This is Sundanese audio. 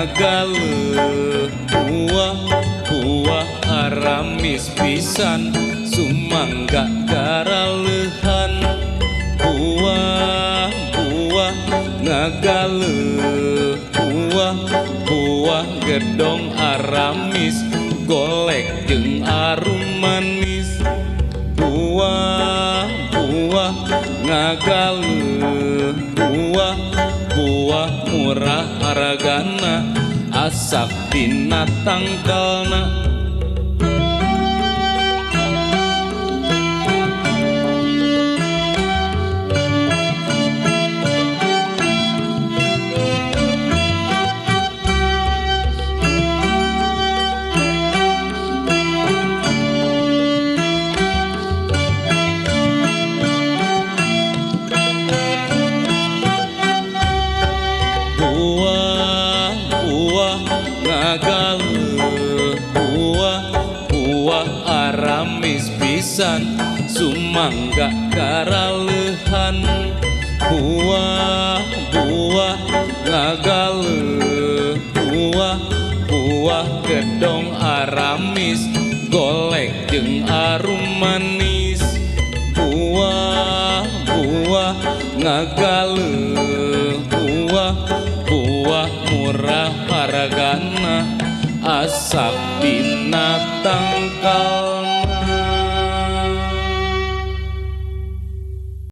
ngagale buah aramis pisan sumangga garalehan buah ngagale buah gedong aramis golek jeung arum manis buah ngagale buah murah hargana asap dina tangkalna ngagale buah aramis pisan sumangga garalehan buah ngagale buah gedong aramis golek jeung arum manis buah ngagale buah murah hargana asap dina tangkal